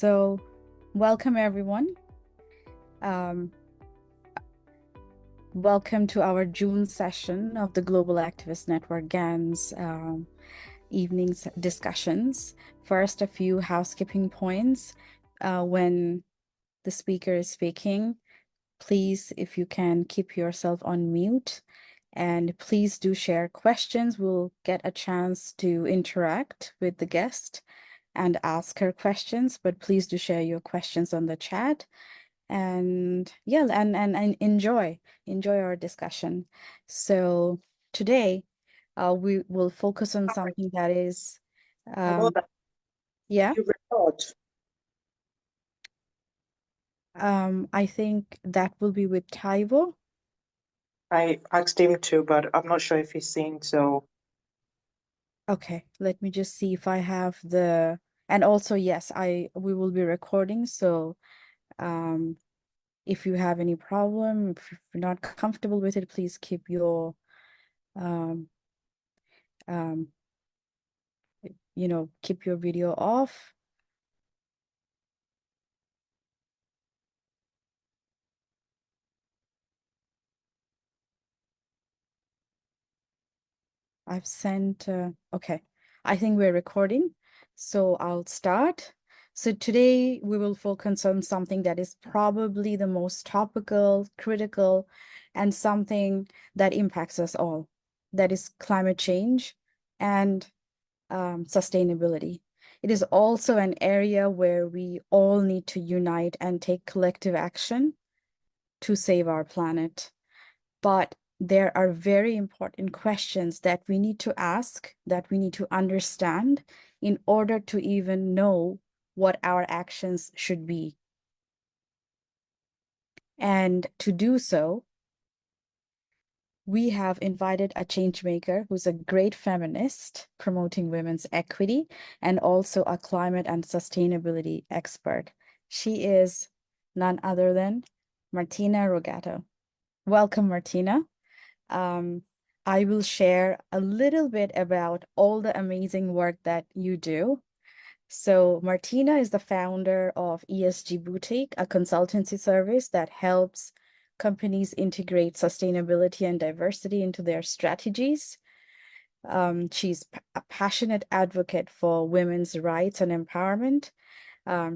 So, welcome everyone. Um, Welcome to our June session of the Global Activist Network GAN's evening's discussions. First, a few housekeeping points. When the speaker is speaking, please, if you can, keep yourself on mute. And please do share questions. We'll get a chance to interact with the guest and ask her questions, but please do share your questions on the chat. And yeah, and enjoy our discussion. So today, we will focus on something that is, yeah. You record. I think that will be with Taivo. I asked him to, but I'm not sure if he's seen, so. Okay, let me just see if I have the, and also, yes, we will be recording. So, if you have any problem, if you're not comfortable with it, please keep your, um, keep your video off. I've sent, okay, I think we're recording, so I'll start. So today we will focus on something that is probably the most topical, critical, and something that impacts us all. That is climate change and sustainability. It is also an area where we all need to unite and take collective action to save our planet. But there are very important questions that we need to ask, that we need to understand in order to even know what our actions should be. And to do so, we have invited a change maker who's a great feminist promoting women's equity and also a climate and sustainability expert. She is none other than Martina Rogato. Welcome, Martina. I will share a little bit about all the amazing work that you do. So Martina is the founder of ESG Boutique, a consultancy service that helps companies integrate sustainability and diversity into their strategies. She's a passionate advocate for women's rights and empowerment.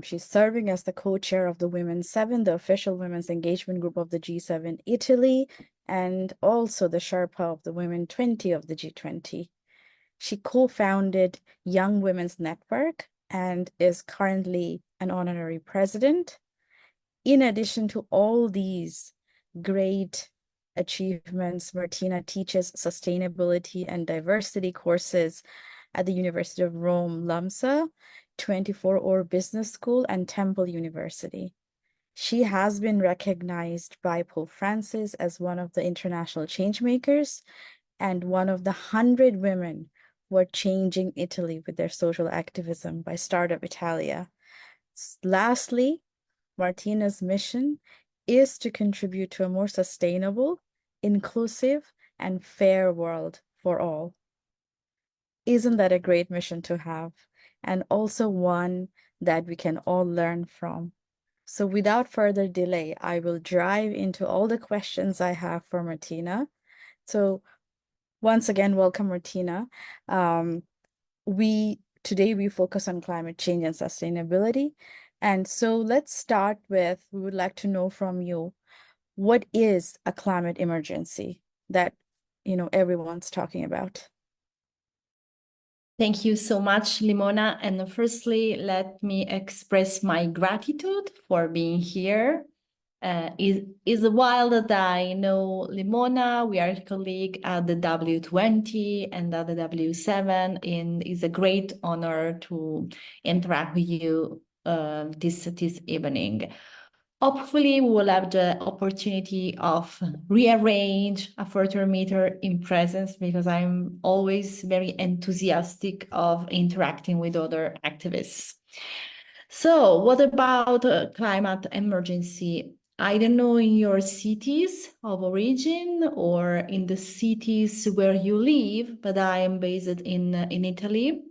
She's serving as the co-chair of the Women's 7, the official women's engagement group of the G7 Italy, and also the Sherpa of the Women 20 of the G20. She co-founded Young Women's Network and is currently an honorary president. In addition to all these great achievements, Martina teaches sustainability and diversity courses at the University of Rome, LUMSA, 24-hour Business School, and Temple University. She has been recognized by Pope Francis as one of the international changemakers and one of the 100 women who are changing Italy with their social activism by Startup Italia. Lastly, Martina's mission is to contribute to a more sustainable, inclusive, and fair world for all. Isn't that a great mission to have? And also one that we can all learn from. So without further delay, I will dive into all the questions I have for Martina. So once again, welcome, Martina. Today we focus on climate change and sustainability. And so let's start with, we would like to know from you, what is a climate emergency that, everyone's talking about? Thank you so much, Limona. And firstly, let me express my gratitude for being here. It's a while that I know Limona. We are a colleague at the W20 and at the W7, and it's a great honor to interact with you this evening. Hopefully, we will have the opportunity of rearrange a further meter in presence because I'm always very enthusiastic of interacting with other activists. So what about climate emergency? I don't know in your cities of origin or in the cities where you live, but I am based in Italy.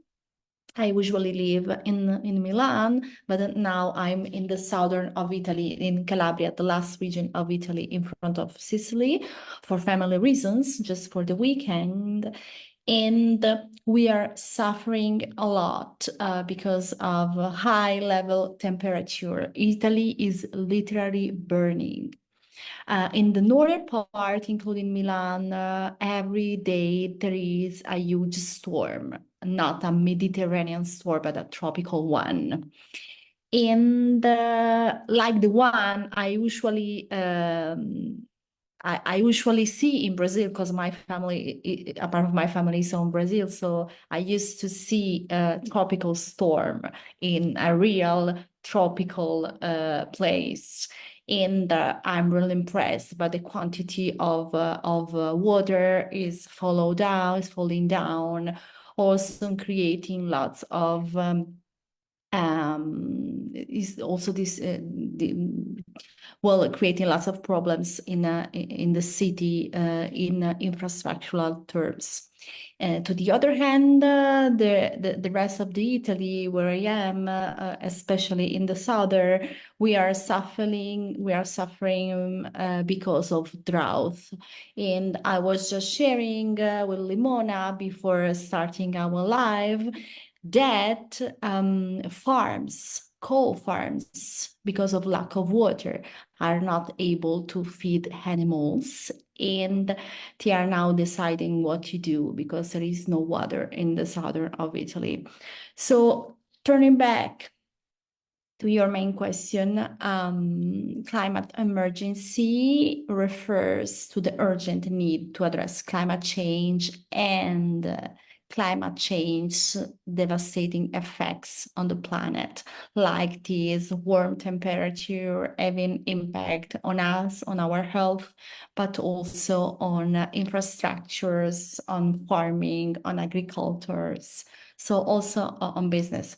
I usually live in Milan, but now I'm in the southern of Italy, in Calabria, the last region of Italy in front of Sicily, for family reasons, just for the weekend. And we are suffering a lot because of a high level temperature. Italy is literally burning. In the northern part, including Milan, every day there is a huge storm, not a Mediterranean storm, but a tropical one. And like the one I usually see in Brazil, because my family, a part of my family is from Brazil. So I used to see a tropical storm in a real tropical place. And I'm really impressed by the quantity of water is falling down, also creating lots of is also this creating lots of problems in the city in infrastructural terms. To the other hand, the rest of the Italy, where I am, especially in the southern, we are suffering because of drought. And I was just sharing with Limona before starting our live that coal farms, because of lack of water, are not able to feed animals, and they are now deciding what to do because there is no water in the southern of Italy. So turning back to your main question, climate emergency refers to the urgent need to address climate change and climate change devastating effects on the planet, like this warm temperature having impact on us, on our health, but also on infrastructures, on farming, on agriculture, so also on business.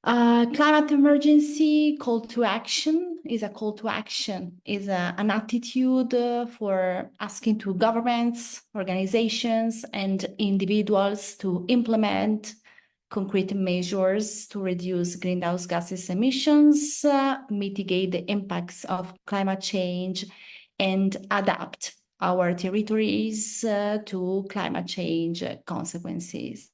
Climate emergency call to action is an attitude for asking to governments, organizations, and individuals to implement concrete measures to reduce greenhouse gases emissions, mitigate the impacts of climate change, and adapt our territories to climate change consequences.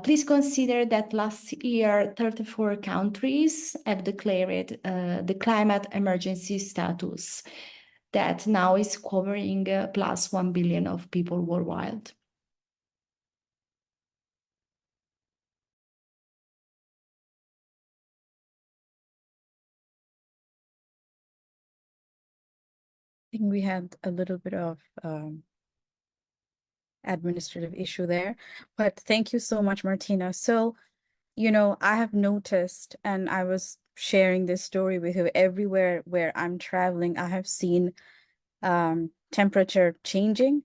Please consider that last year, 34 countries have declared the climate emergency status that now is covering plus 1 billion of people worldwide. I think we had a little bit of administrative issue there, but thank you so much, Martina. So, I have noticed, and I was sharing this story with you, everywhere where I'm traveling, I have seen temperature changing.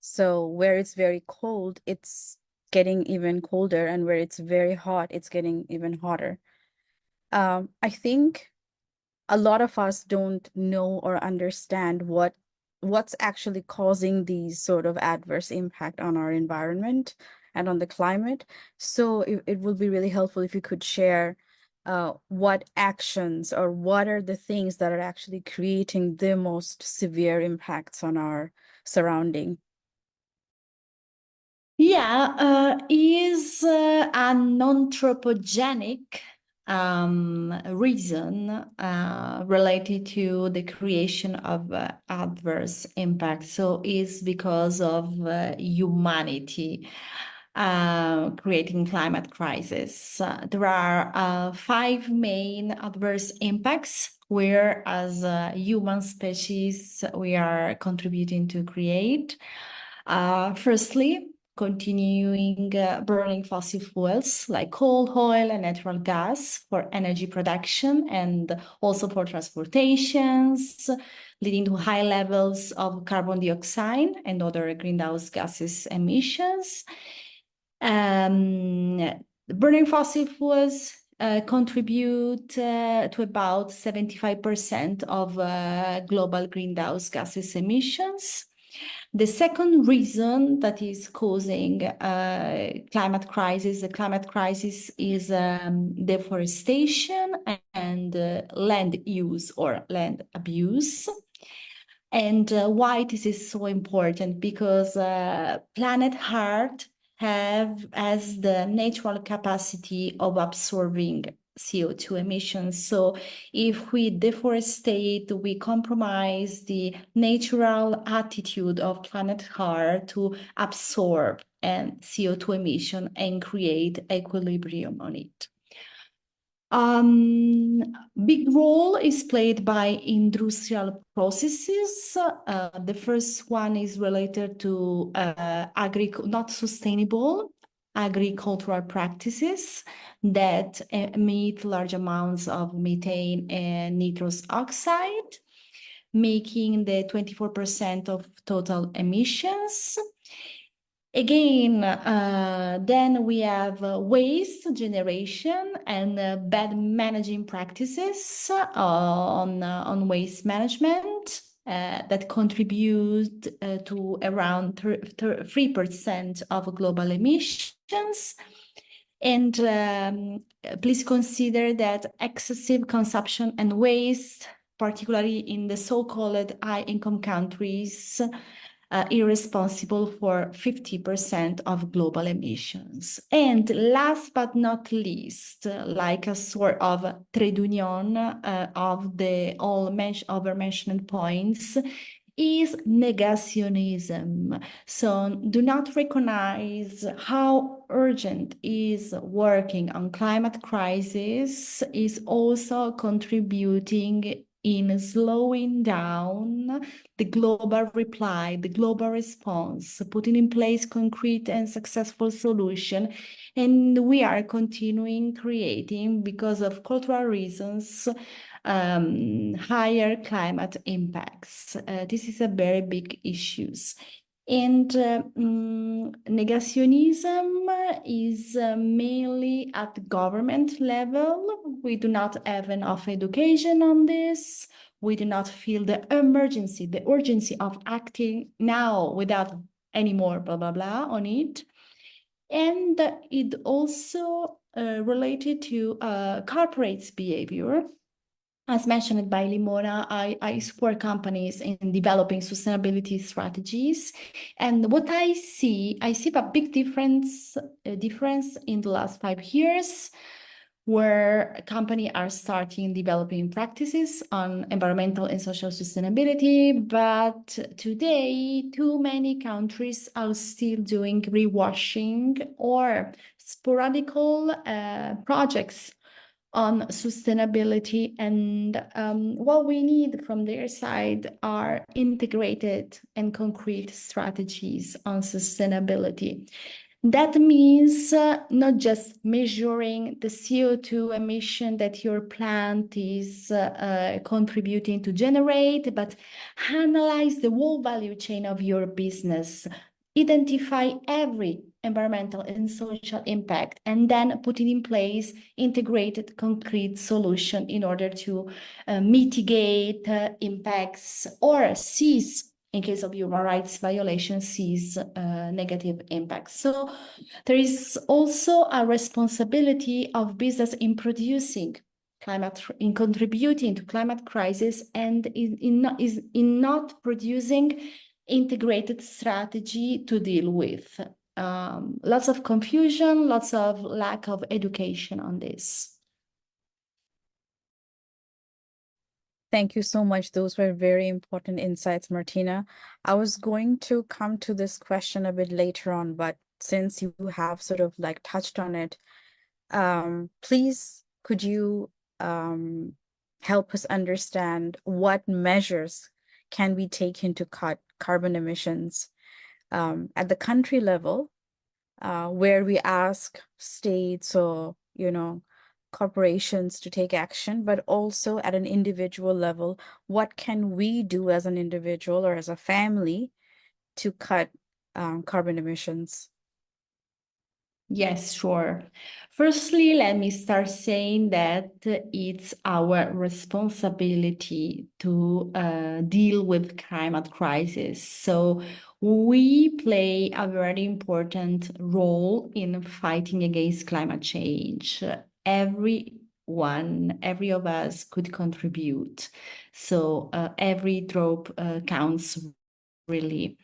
So where it's very cold, it's getting even colder, and where it's very hot, it's getting even hotter. I think a lot of us don't know or understand what's actually causing these sort of adverse impact on our environment and on the climate. So it would be really helpful if you could share what actions or what are the things that are actually creating the most severe impacts on our surrounding. Yeah, is a non-anthropogenic reason related to the creation of adverse impact. So is because of humanity creating climate crisis. There are 5 main adverse impacts where, as a human species, we are contributing to create. Firstly, continuing burning fossil fuels like coal, oil, and natural gas for energy production and also for transportations, leading to high levels of carbon dioxide and other greenhouse gases emissions. Burning fossil fuels contribute to about 75% of global greenhouse gases emissions. The second reason that is causing climate crisis, the climate crisis is deforestation and land use or land abuse. And why this is so important? Because planet Earth has the natural capacity of absorbing CO2 emissions. So if we deforestate, we compromise the natural attitude of planet Earth to absorb and CO2 emission and create equilibrium on it. Big role is played by industrial processes. The first one is related to not sustainable agricultural practices that emit large amounts of methane and nitrous oxide, making the 24% of total emissions. Again, then we have waste generation and bad managing practices on waste management that contribute to around 3% of global emissions. And please consider that excessive consumption and waste, particularly in the so-called high-income countries, irresponsible for 50% of global emissions. And last but not least, like a sort of trade union of the all over-mentioned points, is negationism. So do not recognize how urgent is working on climate crisis is also contributing in slowing down the global reply, the global response, putting in place concrete and successful solution. And we are continuing creating, because of cultural reasons, higher climate impacts. This is a very big issue. And negationism is mainly at the government level. We do not have enough education on this. We do not feel the emergency, the urgency of acting now without any more blah, blah, blah on it. And it also related to corporate behavior. As mentioned by Limona, I support companies in developing sustainability strategies. And what I see a big difference in the last 5 years, where companies are starting developing practices on environmental and social sustainability. But today, too many countries are still doing greenwashing or sporadical projects on sustainability, and what we need from their side are integrated and concrete strategies on sustainability. That means not just measuring the CO2 emission that your plant is contributing to generate, but analyze the whole value chain of your business, identify every environmental and social impact, and then put in place integrated concrete solution in order to mitigate impacts or cease, in case of human rights violations, cease negative impacts. So there is also a responsibility of business in producing in contributing to climate crisis, and in not producing integrated strategy to deal with. Lots of confusion, lots of lack of education on this. Thank you so much. Those were very important insights, Martina. I was going to come to this question a bit later on, but since you have sort of like touched on it, please could you help us understand what measures can we take to cut carbon emissions at the country level, where we ask states or, corporations to take action, but also at an individual level, what can we do as an individual or as a family to cut carbon emissions? Yes, sure. Firstly, let me start saying that it's our responsibility to deal with climate crisis. So we play a very important role in fighting against climate change. Every of us could contribute. So every drop counts really.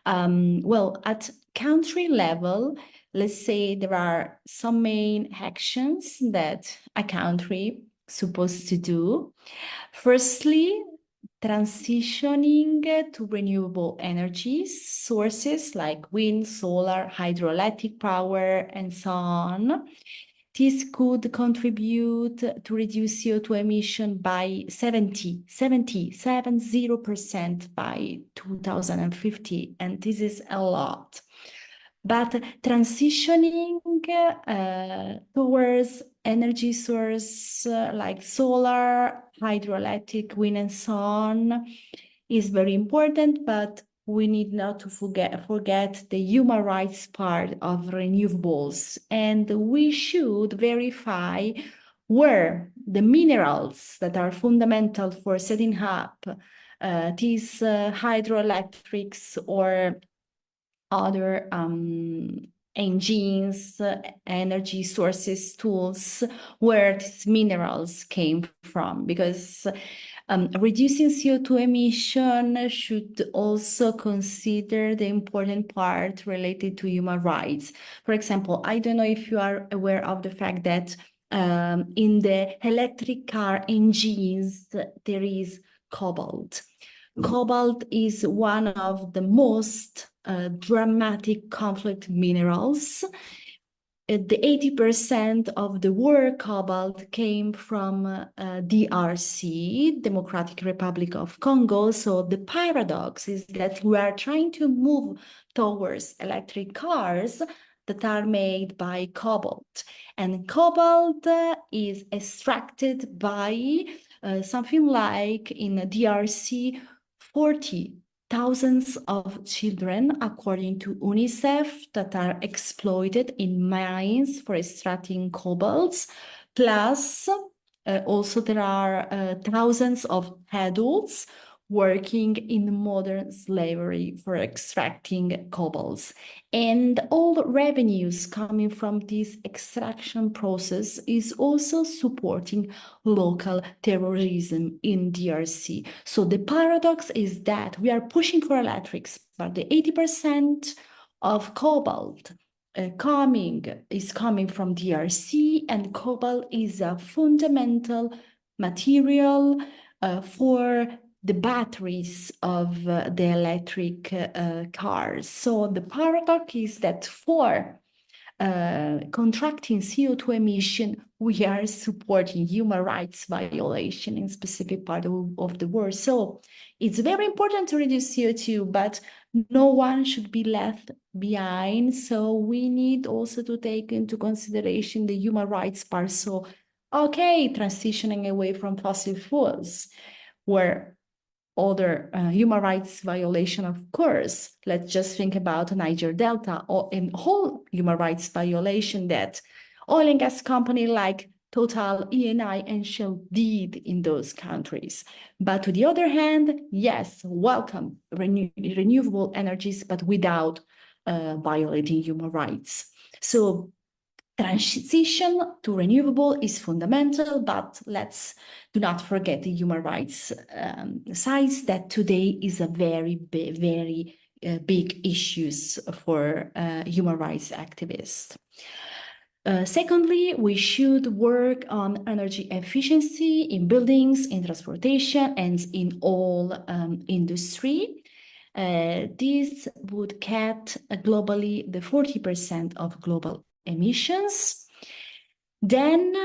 Well, at country level, let's say there are some main actions that a country supposed to do. Firstly, transitioning to renewable energy sources like wind, solar, hydroelectric power, and so on. This could contribute to reduce CO2 emission by 70% by 2050, and this is a lot. But transitioning towards energy source like solar, hydroelectric, wind, and so on is very important, but we need not to forget the human rights part of renewables. And we should verify where the minerals that are fundamental for setting up these hydroelectrics or other engines, energy sources, tools, where these minerals came from, because reducing CO2 emission should also consider the important part related to human rights. For example, I don't know if you are aware of the fact that in the electric car engines, there is cobalt. Cobalt is one of the most dramatic conflict minerals. The 80% of the war cobalt came from DRC, Democratic Republic of Congo. So the paradox is that we are trying to move towards electric cars that are made by cobalt. And cobalt is extracted by something like in DRC 40 thousands of children, according to UNICEF, that are exploited in mines for extracting cobalts. Plus, also there are thousands of adults working in modern slavery for extracting cobalts. And all the revenues coming from this extraction process is also supporting local terrorism in DRC. So the paradox is that we are pushing for electrics, but the 80% of cobalt is coming from DRC, and cobalt is a fundamental material for the batteries of the electric cars. So the paradox is that for contracting CO2 emission, we are supporting human rights violation in specific part of the world. So it's very important to reduce CO2, but no one should be left behind. So we need also to take into consideration the human rights part. So, okay, transitioning away from fossil fuels, where other human rights violation, of course. Let's just think about Niger Delta or in whole human rights violation that oil and gas company like Total, Eni, and Shell did in those countries. But to the other hand, yes, welcome renewable energies, but without violating human rights. So transition to renewable is fundamental, but let's do not forget the human rights sides that today is a very big issues for human rights activists. Secondly, we should work on energy efficiency in buildings, in transportation, and in all industry. This would cut globally the 40% of global emissions. Then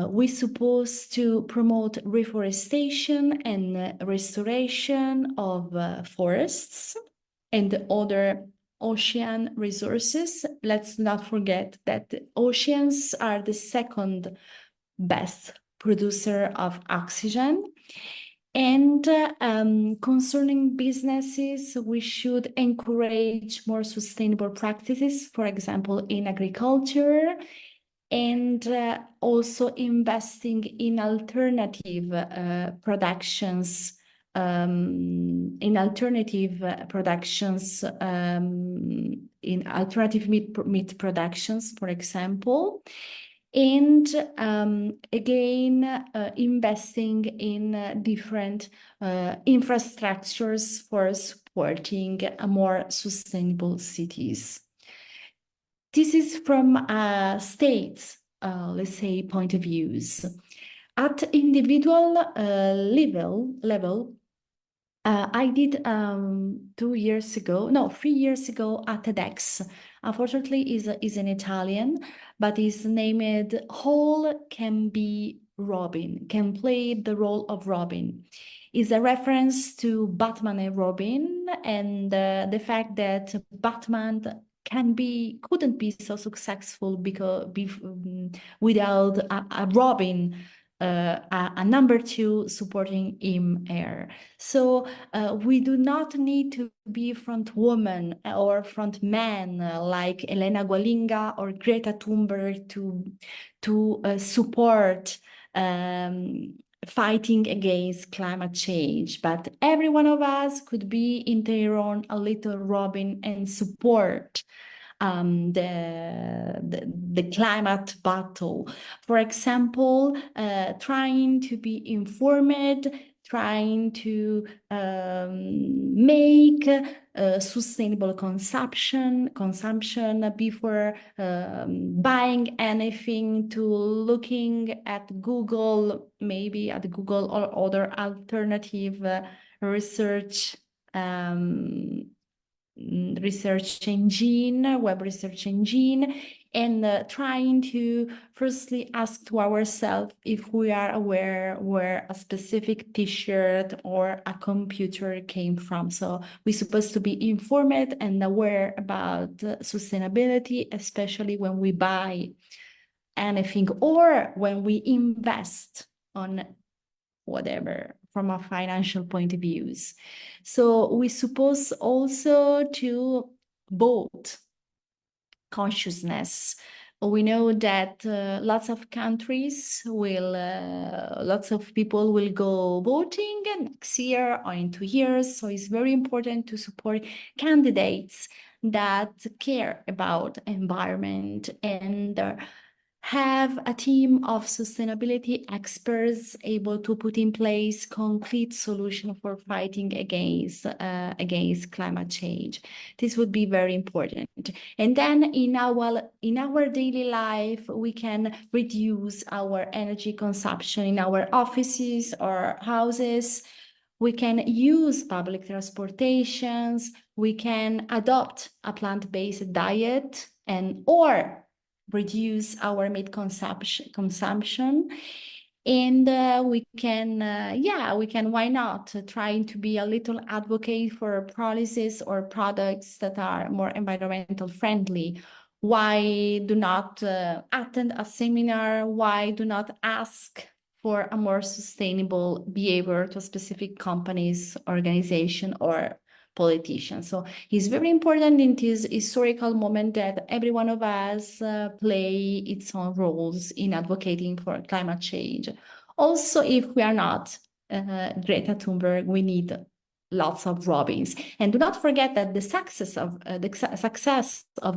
we're supposed to promote reforestation and restoration of forests and other ocean resources. Let's not forget that the oceans are the second best producer of oxygen. And concerning businesses, we should encourage more sustainable practices, for example, in agriculture, and also investing in alternative productions, in alternative meat productions, for example. And again, investing in different infrastructures for supporting a more sustainable cities. This is from a state's, let's say, point of views. At individual level, I did 3 years ago at TEDx. Unfortunately, is an Italian, but is named Hall Can Be Robin, can play the role of Robin. Is a reference to Batman and Robin, and the fact that Batman couldn't be so successful without a Robin, a number two supporting him here. So we do not need to be front woman or front man like Elena Gualinga or Greta Thunberg to support fighting against climate change. But every one of us could be in their own a little Robin and support the climate battle. For example, trying to be informed, trying to make sustainable consumption before buying anything, to looking at Google, maybe at Google or other alternative research web research engine, and trying to firstly ask to ourselves if we are aware where a specific t-shirt or a computer came from. So we're supposed to be informed and aware about sustainability, especially when we buy anything or when we invest on whatever from a financial point of views. So we suppose also to vote consciousness. We know that lots of people will go voting next year or in 2 years. So it's very important to support candidates that care about environment and have a team of sustainability experts able to put in place concrete solutions for fighting against climate change. This would be very important. And then in our daily life, we can reduce our energy consumption in our offices or houses. We can use public transportations. We can adopt a plant-based diet or reduce our meat consumption. And we can, why not, trying to be a little advocate for policies or products that are more environmental friendly. Why do not attend a seminar? Why do not ask for a more sustainable behavior to a specific company's organization or politicians? So it's very important in this historical moment that every one of us play its own roles in advocating for climate change. Also, if we are not Greta Thunberg, we need lots of Robins. And do not forget that the success of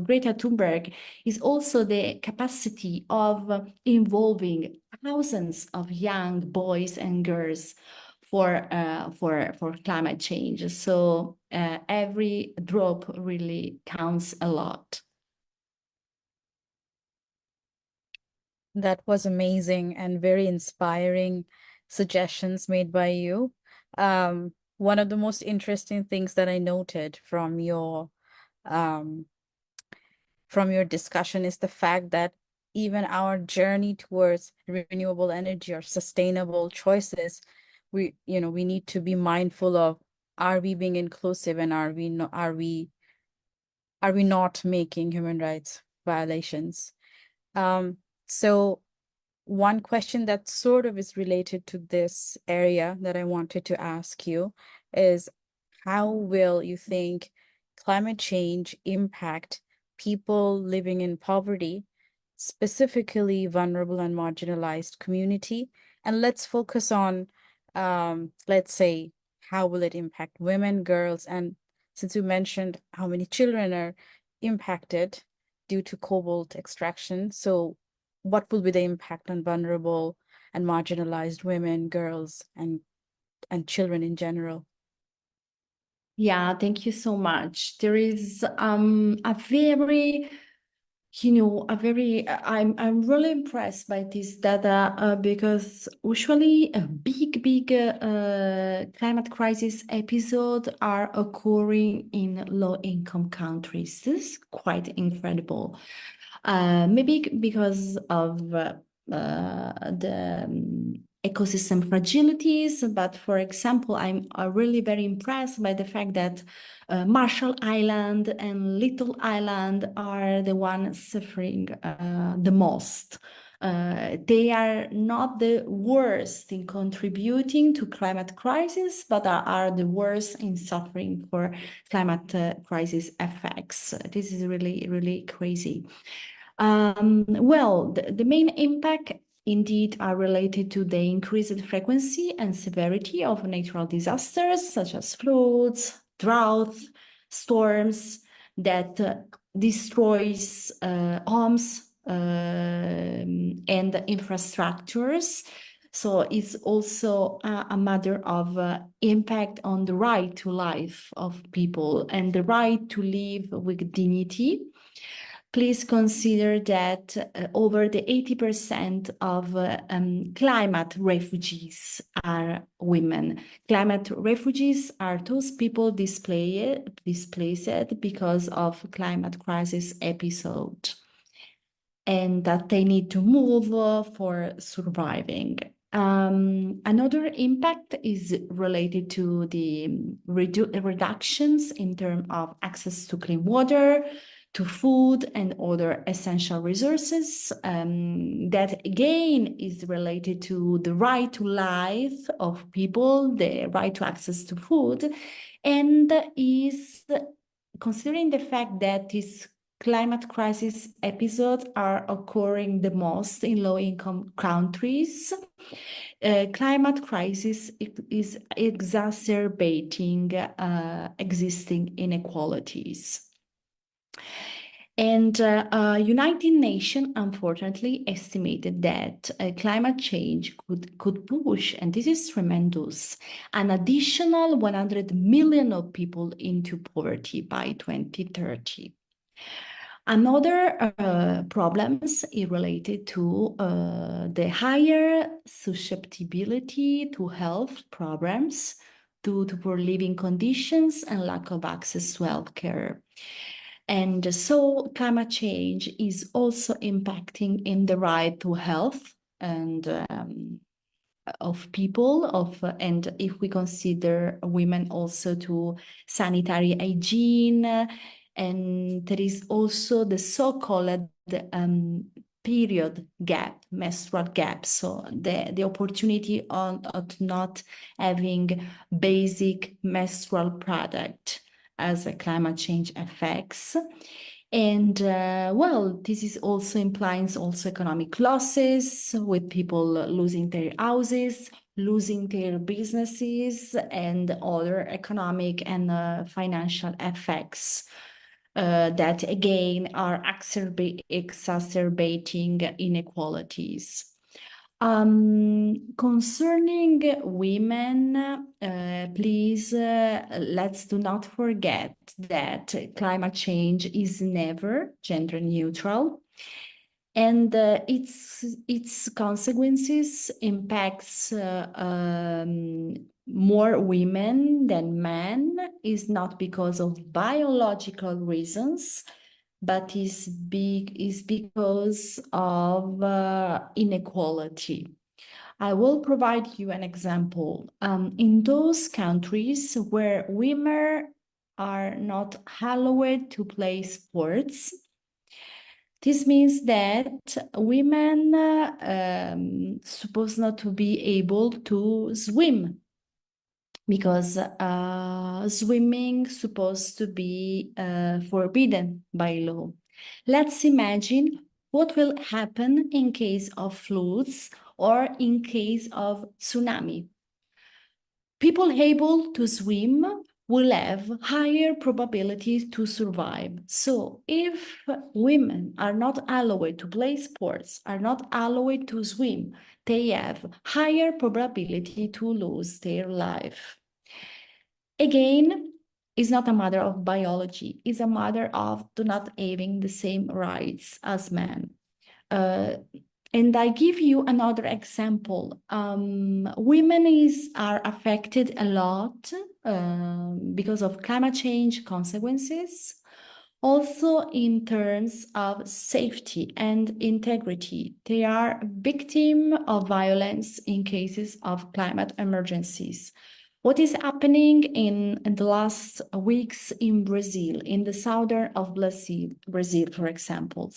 Greta Thunberg is also the capacity of involving thousands of young boys and girls for climate change. So every drop really counts a lot. That was amazing and very inspiring suggestions made by you. One of the most interesting things that I noted from your discussion is the fact that even our journey towards renewable energy or sustainable choices, we need to be mindful of, are we being inclusive, and are we not making human rights violations? So one question that sort of is related to this area that I wanted to ask you is, how will you think climate change impact people living in poverty, specifically vulnerable and marginalized community? And let's focus on, let's say, how will it impact women, girls, and since you mentioned how many children are impacted due to cobalt extraction, so what will be the impact on vulnerable and marginalized women, girls, and children in general? Yeah, thank you so much. There is a very, you know, I'm really impressed by this data because usually a big climate crisis episode are occurring in low-income countries. This is quite incredible. Maybe because of the ecosystem fragilities, but for example, I'm really very impressed by the fact that Marshall Island and Little Island are the ones suffering the most. They are not the worst in contributing to climate crisis, but are the worst in suffering for climate crisis effects. This is really crazy. Well, the main impact indeed are related to the increased frequency and severity of natural disasters such as floods, droughts, storms that destroys homes and infrastructures. So it's also a matter of impact on the right to life of people and the right to live with dignity. Please consider that over the 80% of climate refugees are women. Climate refugees are those people displaced because of climate crisis episode, and that they need to move for surviving. Another impact is related to the reductions in terms of access to clean water, to food and other essential resources. That again is related to the right to life of people, the right to access to food, and is considering the fact that this climate crisis episodes are occurring the most in low-income countries. Climate crisis is exacerbating existing inequalities. And United Nations unfortunately estimated that climate change could push, and this is tremendous, an additional 100 million of people into poverty by 2030. Another problems is related to the higher susceptibility to health problems due to poor living conditions and lack of access to health care. And so climate change is also impacting in the right to health and of people and if we consider women also to sanitary hygiene, and there is also the so-called period gap, menstrual gap, so the opportunity of not having basic menstrual product as a climate change effects. And well, this is also implies also economic losses with people losing their houses, losing their businesses, and other economic and financial effects that again are exacerbating inequalities. Concerning women, please, let's do not forget that climate change is never gender neutral, and its consequences impacts more women than men, is not because of biological reasons, but is because of inequality. I will provide you an example. In those countries where women are not allowed to play sports, This means that women supposed not to be able to swim because swimming supposed to be forbidden by law. Let's imagine what will happen in case of floods or in case of tsunami. People able to swim will have higher probabilities to survive. So if women are not allowed to play sports, are not allowed to swim, they have higher probability to lose their life. Again, it's not a matter of biology, it's a matter of not having the same rights as men. And I give you another example. Women are affected a lot because of climate change consequences, also in terms of safety and integrity. They are victim of violence in cases of climate emergencies. What is happening in the last weeks in Brazil, in the southern of Brazil, for example?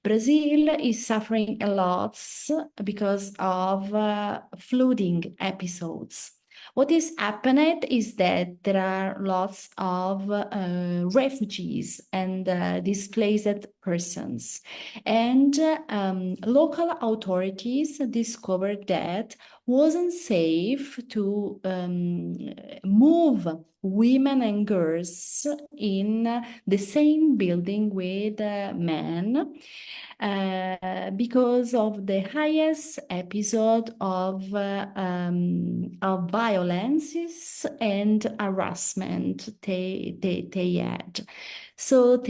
Brazil is suffering a lot because of flooding episodes. What is happening is that there are lots of refugees and displaced persons. And local authorities discovered that wasn't safe to move women and girls in the same building with men because of the highest episode of violences and harassment they had. So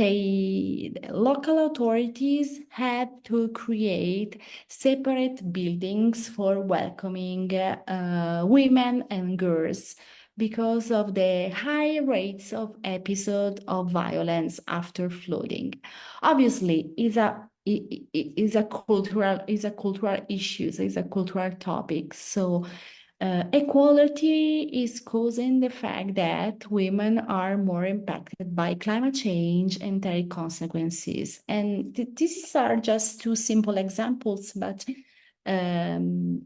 local authorities had to create separate buildings for welcoming women and girls because of the high rates of episode of violence after flooding. Obviously, it's a cultural issue, it's a cultural topic. So equality is causing the fact that women are more impacted by climate change and their consequences. And these are just two simple examples, but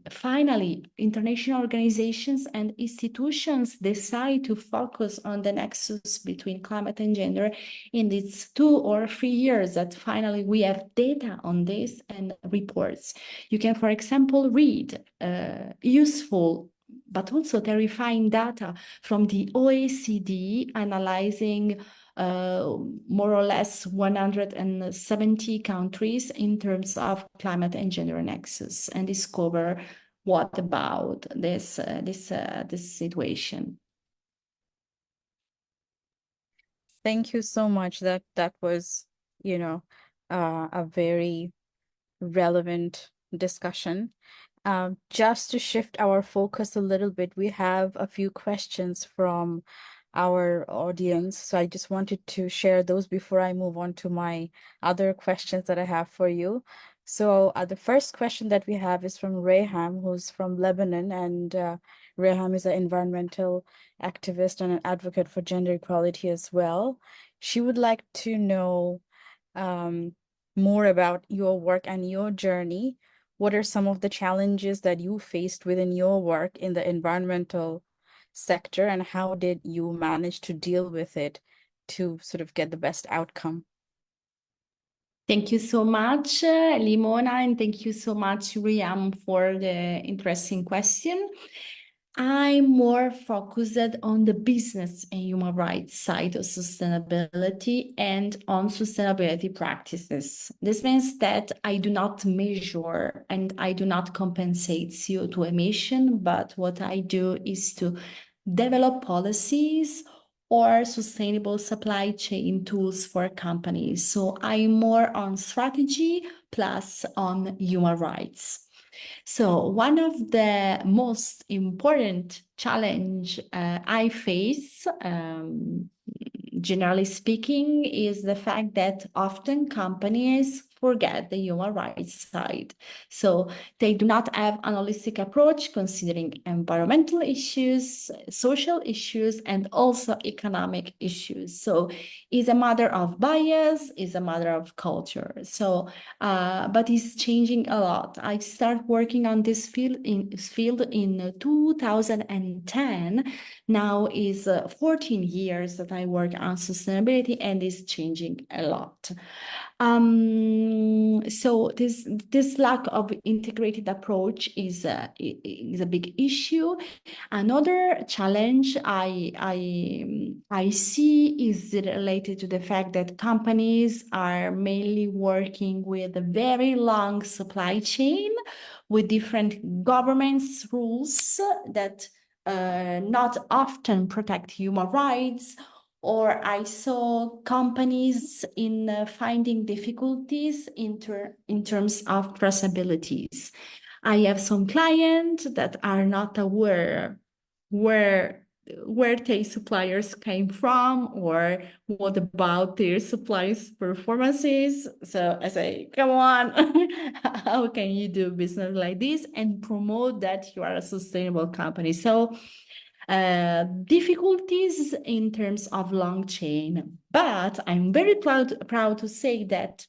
finally, international organizations and institutions decide to focus on the nexus between climate and gender in these 2 or 3 years that finally we have data on this and reports. You can, for example, read useful but also terrifying data from the OECD analyzing more or less 170 countries in terms of climate and gender nexus and discover what about this situation. Thank you so much. That was, a very relevant discussion. Just to shift our focus a little bit, we have a few questions from our audience. So I just wanted to share those before I move on to my other questions that I have for you. So the first question that we have is from Reham, who's from Lebanon, and Reham is an environmental activist and an advocate for gender equality as well. She would like to know more about your work and your journey. What are some of the challenges that you faced within your work in the environmental sector, and how did you manage to deal with it to sort of get the best outcome? Thank you so much, Limona, and thank you so much, Riam, for the interesting question. I'm more focused on the business and human rights side of sustainability and on sustainability practices. This means that I do not measure and I do not compensate CO2 emission, but what I do is to develop policies or sustainable supply chain tools for companies. So I'm more on strategy plus on human rights. So one of the most important challenge I face generally speaking, is the fact that often companies forget the human rights side. So they do not have an holistic approach considering environmental issues, social issues, and also economic issues. So it's a matter of bias, it's a matter of culture. So, but it's changing a lot. I started working on this field in 2010. Now is 14 years that I work on sustainability, and it's changing a lot. So this lack of integrated approach is a big issue. Another challenge I see is related to the fact that companies are mainly working with a very long supply chain with different governments rules that not often protect human rights, or I saw companies in finding difficulties in terms of traceabilities. I have some clients that are not aware where their suppliers came from or what about their suppliers' performances. So I say, come on, how can you do business like this and promote that you are a sustainable company? So difficulties in terms of long chain, but I'm very proud to say that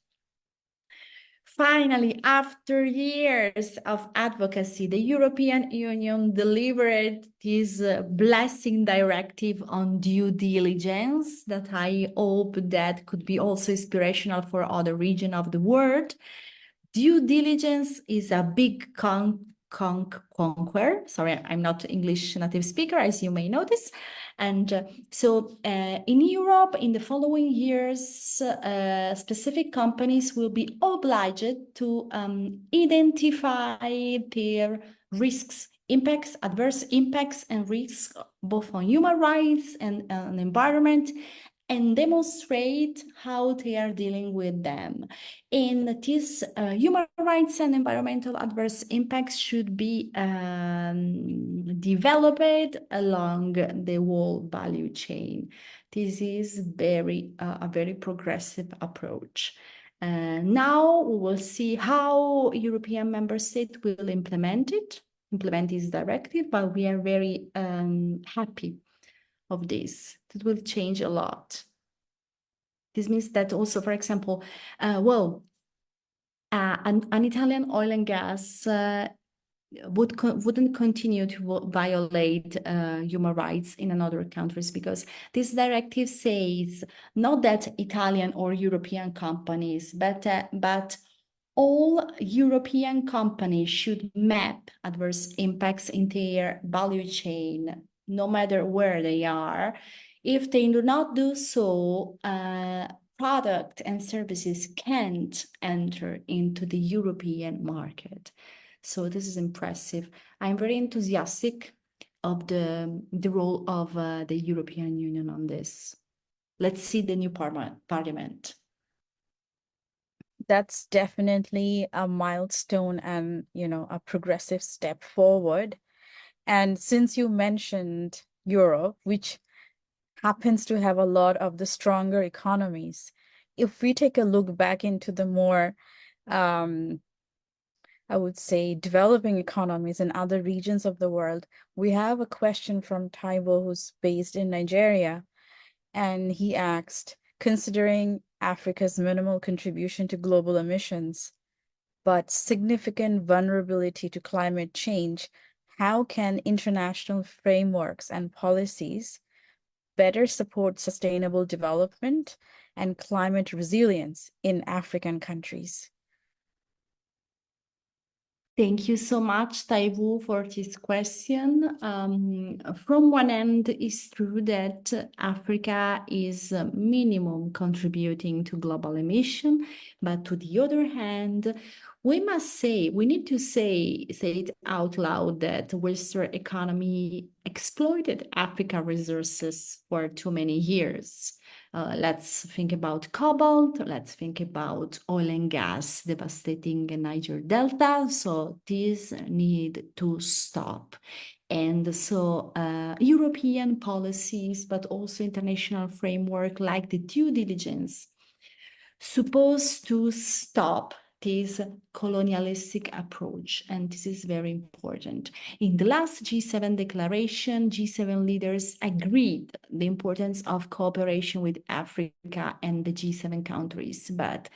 finally, after years of advocacy, the European Union delivered this blessing directive on due diligence that I hope that could be also inspirational for other regions of the world. Due diligence is a big conquer. Sorry, I'm not English native speaker, as you may notice. And so in Europe, in the following years, specific companies will be obliged to identify their risks, impacts, adverse impacts and risks, both on human rights and environment, and demonstrate how they are dealing with them. And these human rights and environmental adverse impacts should be developed along the whole value chain. This is a very progressive approach. Now we will see how European member states will implement this directive, but we are very happy of this. That will change a lot. This means that also, for example, an Italian oil and gas wouldn't continue to violate human rights in other countries, because this directive says not that Italian or European companies, but all European companies should map adverse impacts in their value chain, no matter where they are. If they do not do so, product and services can't enter into the European market. So this is impressive. I'm very enthusiastic of the role of the European Union on this. Let's see the new parliament. That's definitely a milestone and, a progressive step forward. And since you mentioned Europe, which happens to have a lot of the stronger economies, if we take a look back into the more, I would say, developing economies in other regions of the world, we have a question from Taiwo, who's based in Nigeria. And he asked, considering Africa's minimal contribution to global emissions, but significant vulnerability to climate change, how can international frameworks and policies better support sustainable development and climate resilience in African countries? Thank you so much, Taiwu, for this question. From one end, it's true that Africa is minimum contributing to global emission, but to the other hand, we need to say it out loud that Western economy exploited Africa resources for too many years. Let's think about cobalt. Let's think about oil and gas devastating Niger Delta. So these need to stop. And so European policies, but also international framework like the due diligence, supposed to stop this colonialistic approach. And this is very important. In the last G7 declaration, G7 leaders agreed the importance of cooperation with Africa and the G7 countries, but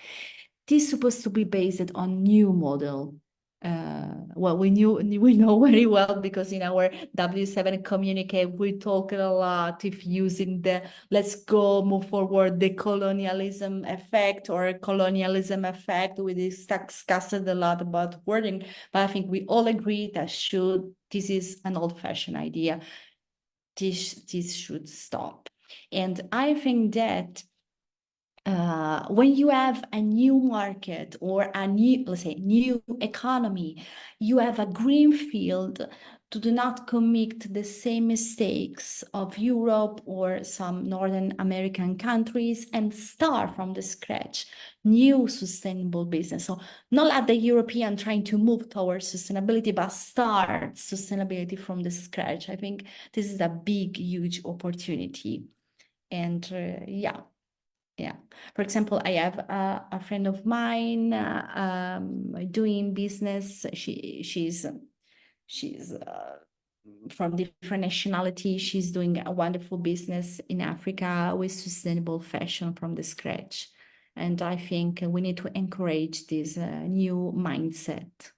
this is supposed to be based on new model. Well, we know very well because in our W7 communique, we talk a lot if using the let's go move forward, the colonialism effect or colonialism effect. We discussed a lot about wording, but I think we all agree that this is an old-fashioned idea. This should stop. And I think that when you have a new market or a new, let's say, new economy, you have a green field to do not commit the same mistakes of Europe or some Northern American countries and start from the scratch new sustainable business. So not like the European trying to move towards sustainability, but start sustainability from the scratch. I think this is a big, huge opportunity. And yeah. For example, I have a friend of mine doing business. She's from different nationality. She's doing a wonderful business in Africa with sustainable fashion from the scratch. And I think we need to encourage this new mindset.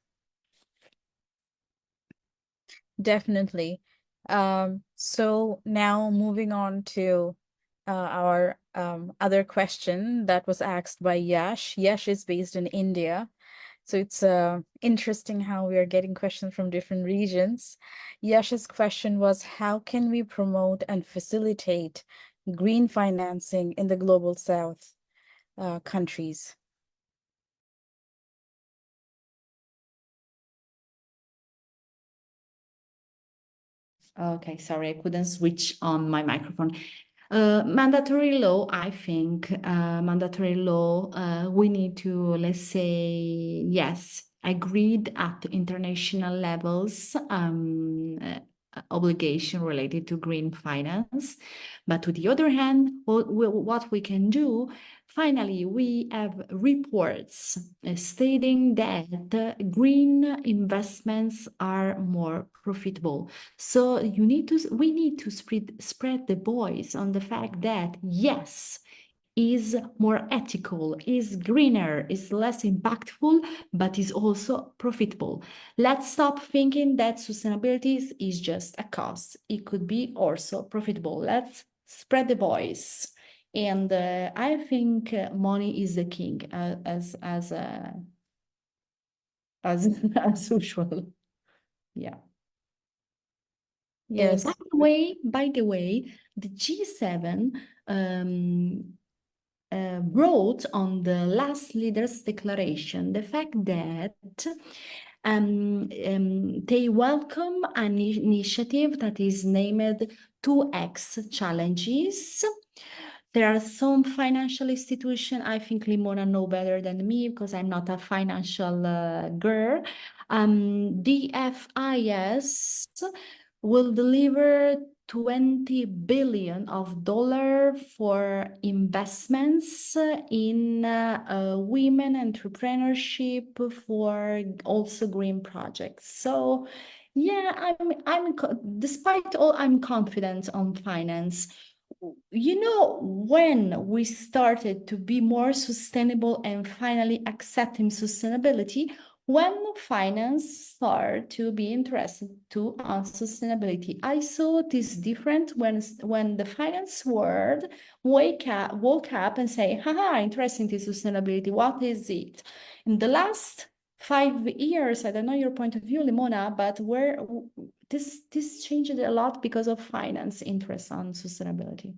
Definitely. So now moving on to our other question that was asked by Yash. Yash is based in India. So it's interesting how we are getting questions from different regions. Yash's question was, how can we promote and facilitate green financing in the global south countries? Okay, sorry, I couldn't switch on my microphone. Mandatory law, I think, mandatory law, we need to, let's say, yes, agreed at international levels, obligation related to green finance. But to the other hand, what we can do, finally, we have reports stating that green investments are more profitable. So we need to spread the voice on the fact that yes, is more ethical, is greener, is less impactful, but is also profitable. Let's stop thinking that sustainability is just a cost. It could be also profitable. Let's spread the voice. And I think money is the king, as as usual. Yeah. Yes. By the way, the G7 wrote on the last leaders declaration the fact that they welcome an initiative that is named 2X challenges. There are some financial institutions, I think Limona know better than me because I'm not a financial girl. DFIS will deliver $20 billion for investments in women entrepreneurship for also green projects. So yeah, despite all, I'm confident on finance. You know, when we started to be more sustainable and finally accepting sustainability, when finance started to be interested too on sustainability. I saw this different when the finance world woke up and say, haha, interesting to sustainability, what is it? In the last 5 years, I don't know your point of view, Limona, but where this changed a lot because of finance interest on sustainability.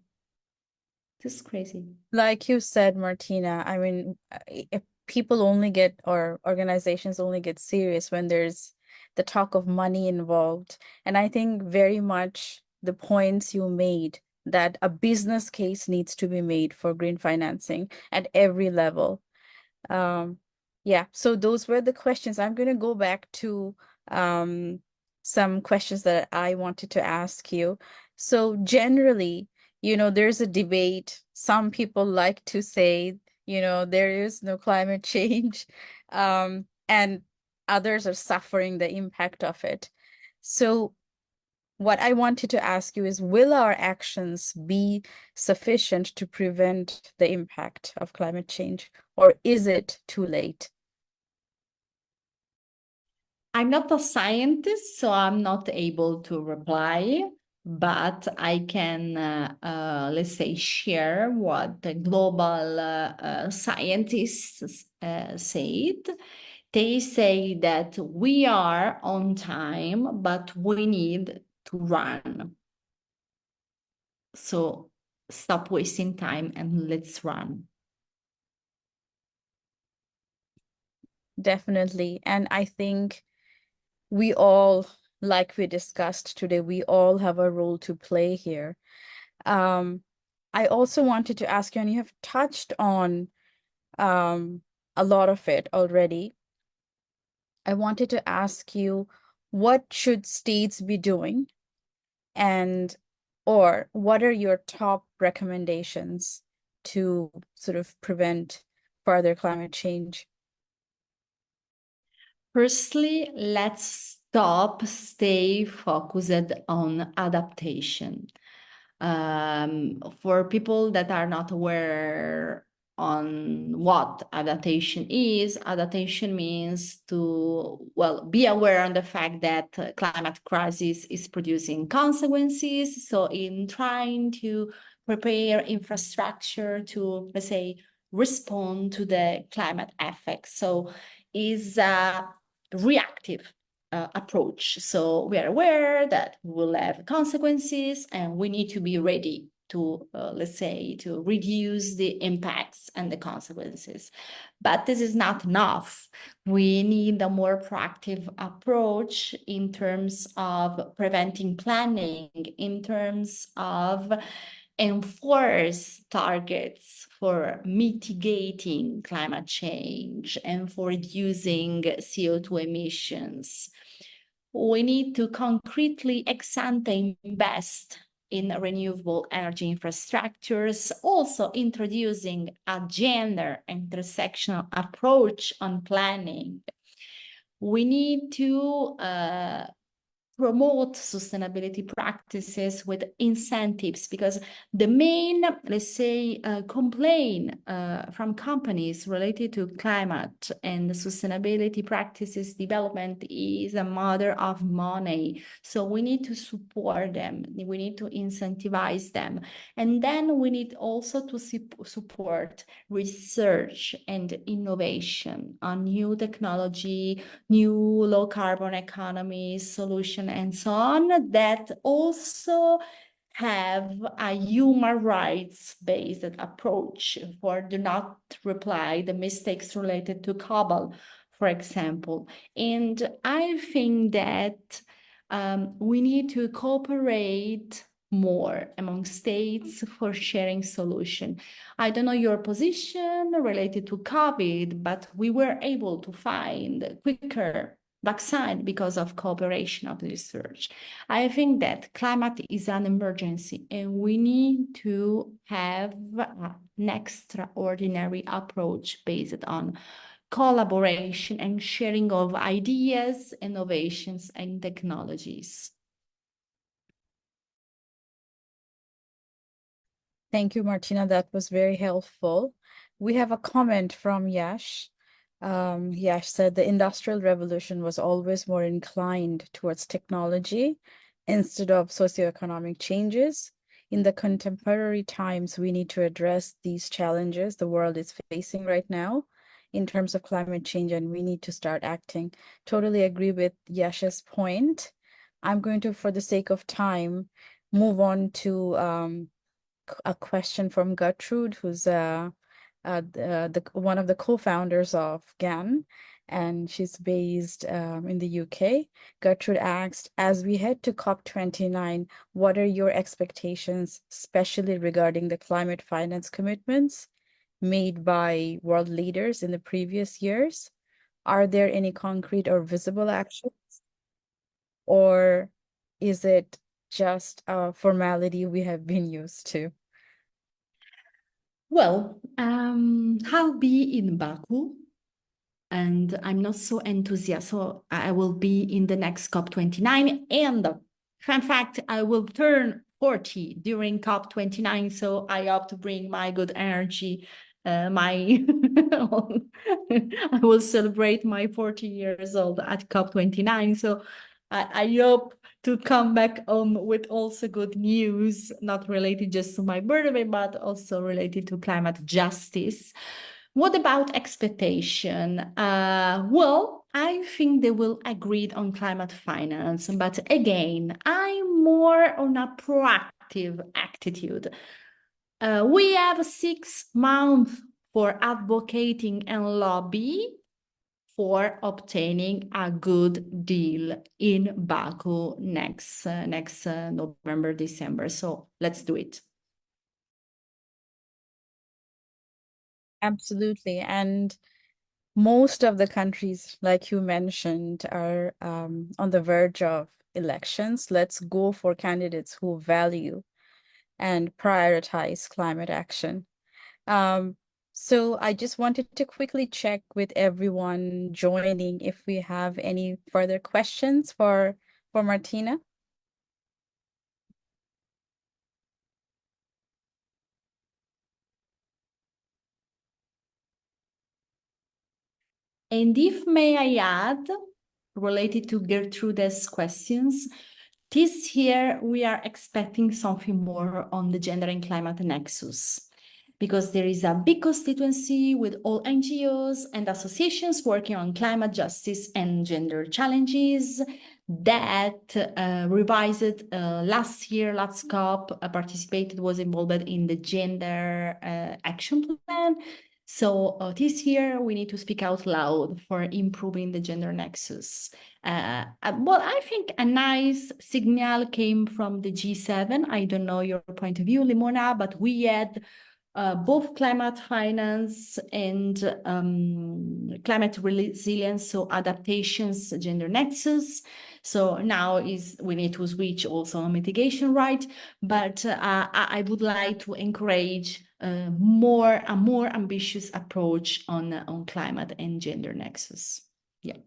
This is crazy. Like you said, Martina, I mean, if people only get, or organizations only get serious when there's the talk of money involved. And I think very much the points you made that a business case needs to be made for green financing at every level. Yeah, so those were the questions. I'm going to go back to some questions that I wanted to ask you. So generally, there's a debate. Some people like to say, there is no climate change, and others are suffering the impact of it. So what I wanted to ask you is, will our actions be sufficient to prevent the impact of climate change, or is it too late? I'm not a scientist, so I'm not able to reply, but I can, let's say, share what the global scientists said. They say that we are on time, but we need to run. So stop wasting time and let's run. Definitely. And I think we all, like we discussed today, we all have a role to play here. I also wanted to ask you, and you have touched on a lot of it already. I wanted to ask you, what should states be doing, or what are your top recommendations to sort of prevent further climate change? Firstly, let's stay focused on adaptation. For people that are not aware on what adaptation means to, well, be aware on the fact that climate crisis is producing consequences. So in trying to prepare infrastructure to, let's say, respond to the climate effects. So is a reactive approach. So we are aware that we will have consequences and we need to be ready to, let's say, to reduce the impacts and the consequences. But this is not enough. We need a more proactive approach in terms of preventing planning, in terms of enforce targets for mitigating climate change and for reducing CO2 emissions. We need to concretely ex ante invest in renewable energy infrastructures, also introducing a gender intersectional approach on planning. We need to promote sustainability practices with incentives, because the main, let's say, complaint from companies related to climate and sustainability practices development is a matter of money. So we need to support them, we need to incentivize them, and then we need also to support research and innovation on new technology, new low carbon economy solution, and so on, that also have a human rights based approach for do not reply the mistakes related to cobalt, for example. And I think that we need to cooperate more among states for sharing solution. I don't know your position related to COVID, but we were able to find quicker vaccine because of cooperation of research. I think that climate is an emergency and we need to have an extraordinary approach based on collaboration and sharing of ideas, innovations, and technologies. Thank you, Martina. That was very helpful. We have a comment from Yash. Yash said the Industrial Revolution was always more inclined towards technology instead of socioeconomic changes. In the contemporary times, we need to address these challenges the world is facing right now in terms of climate change, and we need to start acting. Totally agree with Yash's point. I'm going to, for the sake of time, move on to a question from Gertrude, who's one of the co-founders of GAN. and she's based in the UK. Gertrude asked, as we head to COP29, what are your expectations, especially regarding the climate finance commitments made by world leaders in the previous years? Are there any concrete or visible actions, or is it just a formality we have been used to? Well, I'll be in Baku, and I'm not so enthusiastic. So I will be in the next COP29. And fun fact, I will turn 40 during COP29. So I hope to bring my good energy. I will celebrate my 40 years old at COP29. So I hope to come back home with also good news, not related just to my birthday, but also related to climate justice. What about expectation? Well, I think they will agree on climate finance, but again, I'm more on a proactive attitude. We have 6 months for advocating and lobby for obtaining a good deal in Baku next November, December. So let's do it. Absolutely. And most of the countries, like you mentioned, are on the verge of elections. Let's go for candidates who value and prioritize climate action. Um, so I just wanted to quickly check with everyone joining if we have any further questions for Martina. And if may I add, related to Gertrude's questions, this year we are expecting something more on the gender and climate nexus, because there is a big constituency with all NGOs and associations working on climate justice and gender challenges that revised last year, last COP, participated, was involved in the gender action plan. So this year we need to speak out loud for improving the gender nexus. Well, I think a nice signal came from the G7. I don't know your point of view, Limona, but we had both climate finance and climate resilience, so adaptations, gender nexus. So now we need to switch also on mitigation, right? But I would like to encourage a more ambitious approach on climate and gender nexus. Yeah.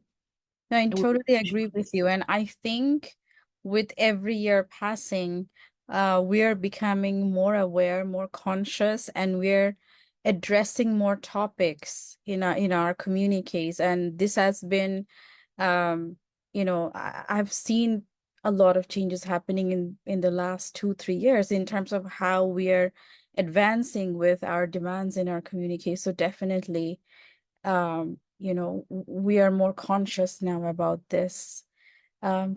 No, I totally agree with you. And I think with every year passing, we are becoming more aware, more conscious, and we're addressing more topics in our communiques. And this has been, I've seen a lot of changes happening in the last 2, 3 years in terms of how we are advancing with our demands in our communique. So definitely we are more conscious now about this. I'm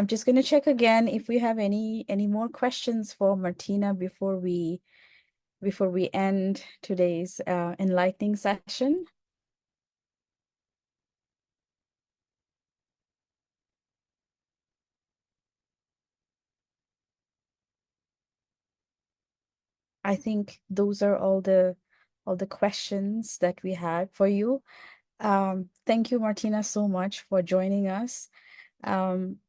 just going to check again if we have any more questions for Martina before we end today's enlightening session. I think those are all the questions that we had for you. Thank you, Martina, so much for joining us.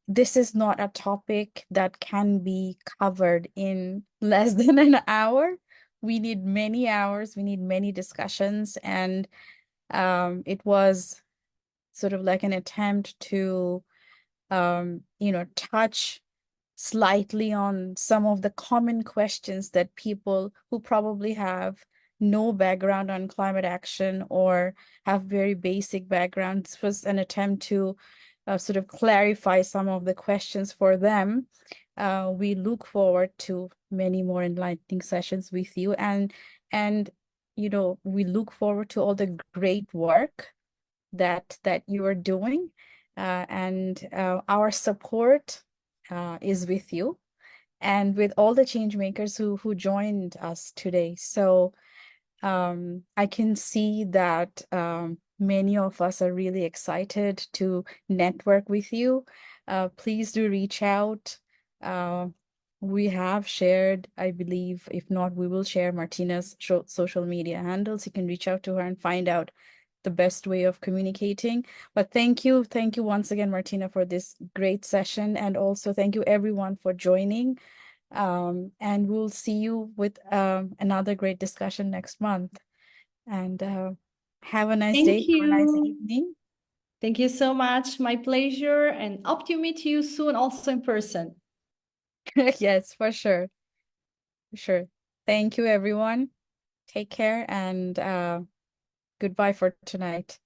This is not a topic that can be covered in less than an hour. We need many hours, we need many discussions, and it was sort of like an attempt to touch slightly on some of the common questions that people who probably have no background on climate action or have very basic backgrounds. This was an attempt to sort of clarify some of the questions for them. We look forward to many more enlightening sessions with you, and we look forward to all the great work that you are doing, and our support is with you and with all the change makers who joined us today. So I can see that many of us are really excited to network with you. Please do reach out. Uh, we have shared, I believe, if not, we will share Martina's social media handles. You can reach out to her and find out the best way of communicating. But thank you once again, Martina, for this great session. And also thank you everyone for joining. And we'll see you with another great discussion next month. And have a nice day, Thank have a nice you. evening. Thank you so much. My pleasure. And hope to meet you soon also in person. Yes, for sure. For sure. Thank you, everyone. Take care and goodbye for tonight.